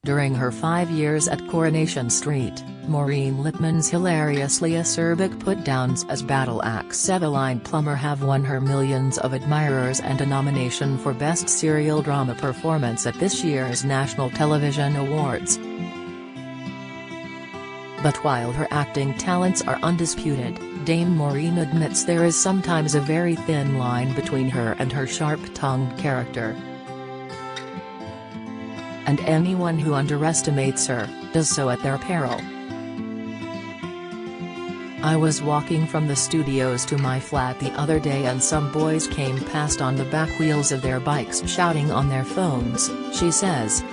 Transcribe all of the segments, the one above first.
During her 5 years at Coronation Street, Maureen Lipman's hilariously acerbic put-downs as battle axe Evelyn Plummer have won her millions of admirers and a nomination for Best Serial Drama Performance at this year's National Television Awards. But while her acting talents are undisputed, Dame Maureen admits there is sometimes a very thin line between her and her sharp-tongued character. And anyone who underestimates her, does so at their peril. I was walking from the studios to my flat the other day and some boys came past on the back wheels of their bikes shouting on their phones, she says.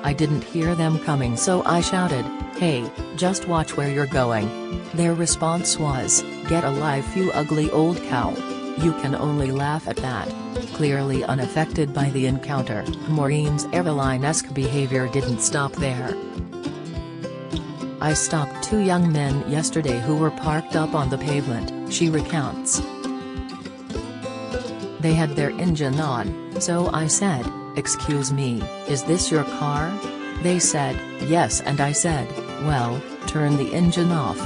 I didn't hear them coming so I shouted, "Hey, just watch where you're going." Their response was, "Get a life you ugly old cow." You can only laugh at that. Clearly unaffected by the encounter, Maureen's Evelyn-esque behavior didn't stop there. I stopped two young men yesterday who were parked up on the pavement, she recounts. They had their engine on, so I said, "Excuse me, is this your car?" They said, "Yes," and I said, "Well, turn the engine off."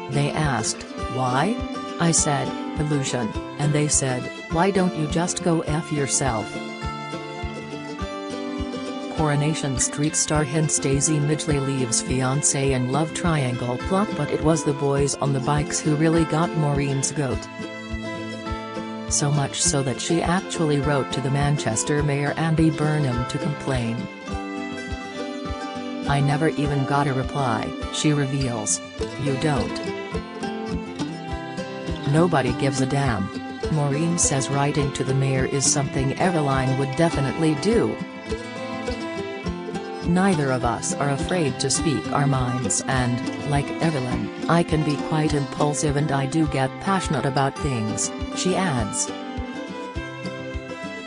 They asked, "Why?" I said, "Pollution," and they said, "Why don't you just go F yourself?" Coronation Street star hints Daisy Midgley leaves fiancé in love triangle plot, but it was the boys on the bikes who really got Maureen's goat. So much so that she actually wrote to the Manchester Mayor Andy Burnham to complain. "I never even got a reply," she reveals. "You don't. Nobody gives a damn." Maureen says writing to the mayor is something Evelyn would definitely do. "Neither of us are afraid to speak our minds and, like Evelyn, I can be quite impulsive and I do get passionate about things," she adds.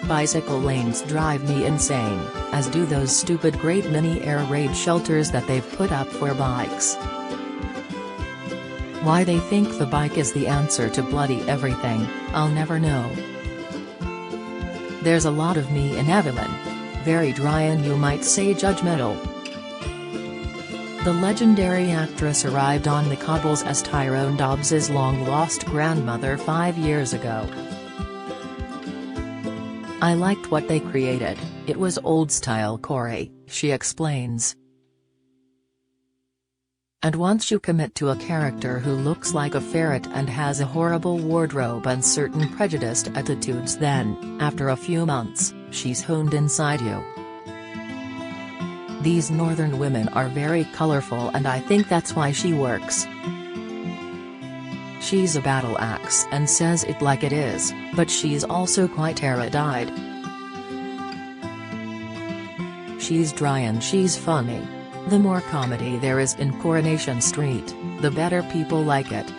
"Bicycle lanes drive me insane, as do those stupid great mini air raid shelters that they've put up for bikes. Why they think the bike is the answer to bloody everything, I'll never know. There's a lot of me in Evelyn. Very dry and you might say judgmental." The legendary actress arrived on the cobbles as Tyrone Dobbs's long-lost grandmother 5 years ago. "I liked what they created, it was old-style Corey," she explains. "And once you commit to a character who looks like a ferret and has a horrible wardrobe and certain prejudiced attitudes, then, after a few months, she's honed inside you. These northern women are very colorful and I think that's why she works. She's a battle axe and says it like it is, but she's also quite erudite. She's dry and she's funny. The more comedy there is in Coronation Street, the better people like it.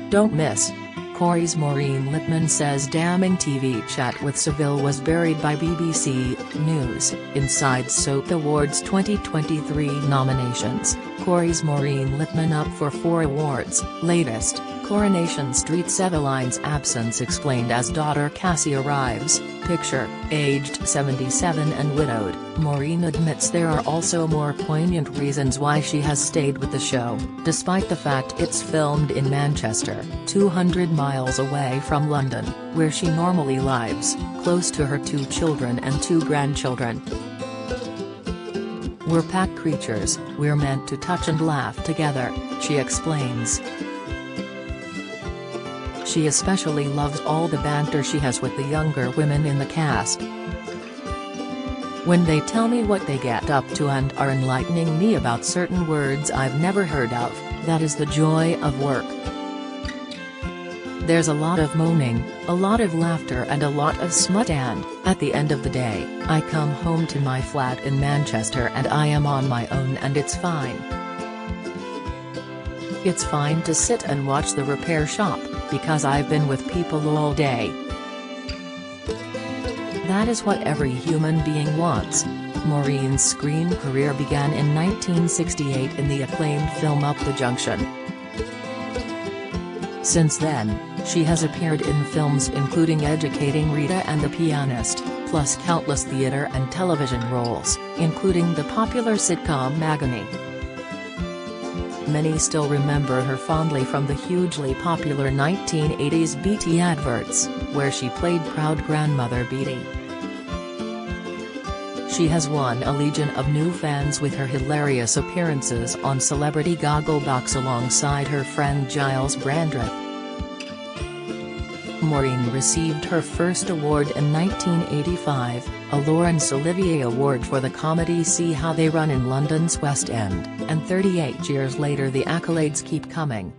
Don't miss." Corey's Maureen Lipman says damning TV chat with Seville was buried by BBC News. Inside Soap Awards 2023 nominations, Corey's Maureen Lipman up for 4 awards. Latest, Coronation Street's Evelyn's absence explained as daughter Cassie arrives. Picture, aged 77 and widowed, Maureen admits there are also more poignant reasons why she has stayed with the show, despite the fact it's filmed in Manchester, 200 miles away from London, where she normally lives, close to her 2 children and 2 grandchildren. "We're pack creatures, we're meant to touch and laugh together," she explains. She especially loves all the banter she has with the younger women in the cast. "When they tell me what they get up to and are enlightening me about certain words I've never heard of, that is the joy of work. There's a lot of moaning, a lot of laughter and a lot of smut and, at the end of the day, I come home to my flat in Manchester and I am on my own and it's fine. It's fine to sit and watch the repair shop, because I've been with people all day. That is what every human being wants." Maureen's screen career began in 1968 in the acclaimed film Up the Junction. Since then, She has appeared in films including Educating Rita and The Pianist, plus countless theater and television roles, including the popular sitcom Magony. Many still remember her fondly from the hugely popular 1980s BT adverts, where she played proud grandmother Beatty. She has won a legion of new fans with her hilarious appearances on Celebrity Gogglebox alongside her friend Giles Brandreth. Maureen received her first award in 1985, a Laurence Olivier Award for the comedy See How They Run in London's West End, and 38 years later the accolades keep coming.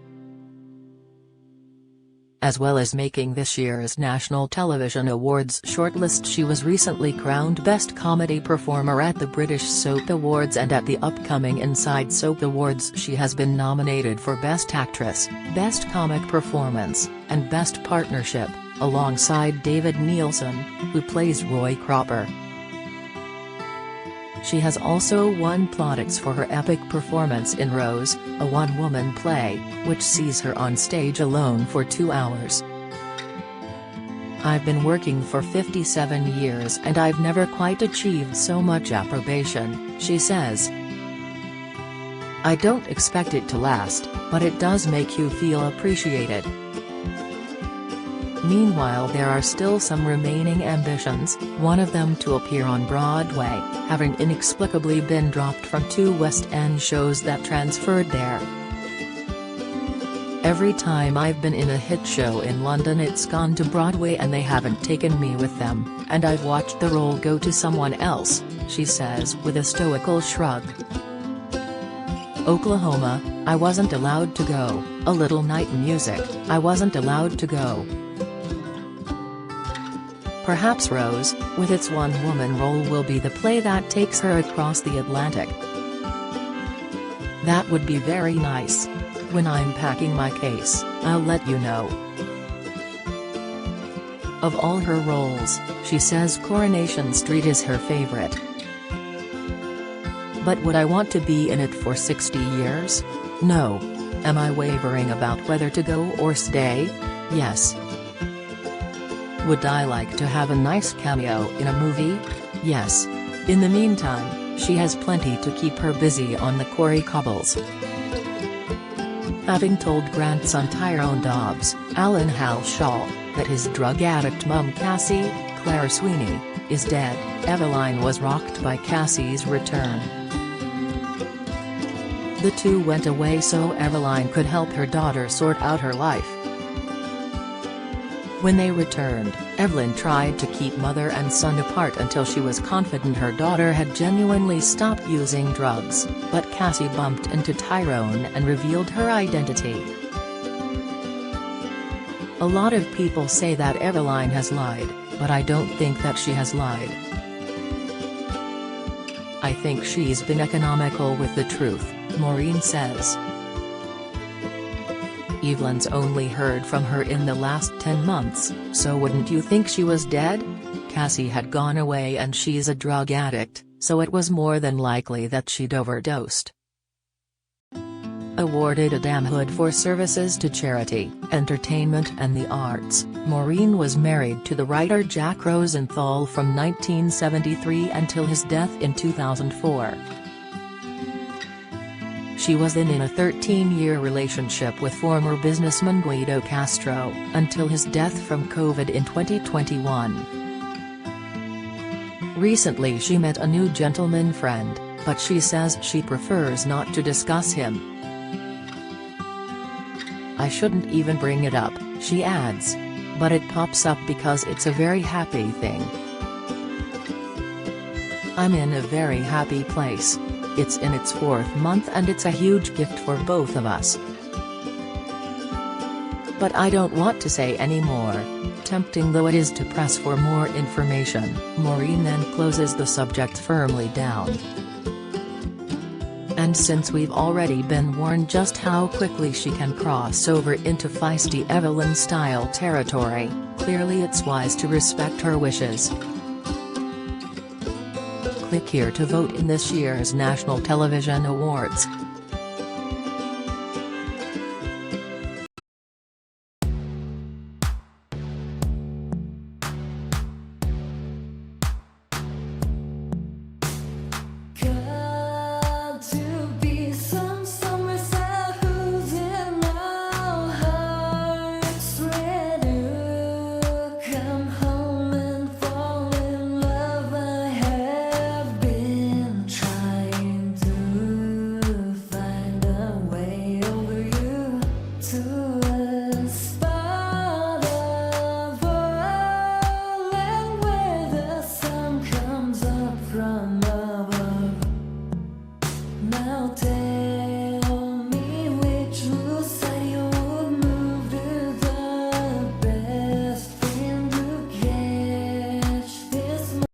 As well as making this year's National Television Awards shortlist, she was recently crowned Best Comedy Performer at the British Soap Awards, and at the upcoming Inside Soap Awards she has been nominated for Best Actress, Best Comic Performance, and Best Partnership, alongside David Nielsen, who plays Roy Cropper. She has also won plaudits for her epic performance in Rose, a one-woman play, which sees her on stage alone for 2 hours. "I've been working for 57 years and I've never quite achieved so much approbation," she says. "I don't expect it to last, but it does make you feel appreciated." Meanwhile, there are still some remaining ambitions, one of them to appear on Broadway, having inexplicably been dropped from 2 West End shows that transferred there. "Every time I've been in a hit show in London it's gone to Broadway and they haven't taken me with them, and I've watched the role go to someone else," she says with a stoical shrug. Oklahoma, I wasn't allowed to go, A Little Night Music, I wasn't allowed to go. Perhaps Rose, with its one-woman role, will be the play that takes her across the Atlantic. "That would be very nice. When I'm packing my case, I'll let you know." Of all her roles, she says Coronation Street is her favorite. "But would I want to be in it for 60 years? No. Am I wavering about whether to go or stay? Yes. Would I like to have a nice cameo in a movie? Yes. In the meantime, she has plenty to keep her busy on the Corrie cobbles." Having told grandson Tyrone Dobbs, Alan Halshaw, that his drug-addict mum Cassie, Claire Sweeney, is dead, Evelyn was rocked by Cassie's return. The two went away so Evelyn could help her daughter sort out her life. When they returned, Evelyn tried to keep mother and son apart until she was confident her daughter had genuinely stopped using drugs, but Cassie bumped into Tyrone and revealed her identity. "A lot of people say that Evelyn has lied, but I don't think that she has lied. I think she's been economical with the truth," Maureen says. Evelyn's only heard from her in the last 10 months, so wouldn't you think she was dead? Cassie had gone away and she's a drug addict, so it was more than likely that she'd overdosed. Awarded a damnhood for services to charity, entertainment and the arts, Maureen was married to the writer Jack Rosenthal from 1973 until his death in 2004. She was in a 13-year relationship with former businessman Guido Castro, until his death from COVID in 2021. Recently she met a new gentleman friend, but she says she prefers not to discuss him. "I shouldn't even bring it up," she adds. "But it pops up because it's a very happy thing. I'm in a very happy place. It's in its 4th month and it's a huge gift for both of us. But I don't want to say any more, tempting though it is to press for more information." Maureen then closes the subject firmly down. "And since we've already been warned just how quickly she can cross over into feisty Evelyn-style territory, clearly it's wise to respect her wishes." Click here to vote in this year's National Television Awards.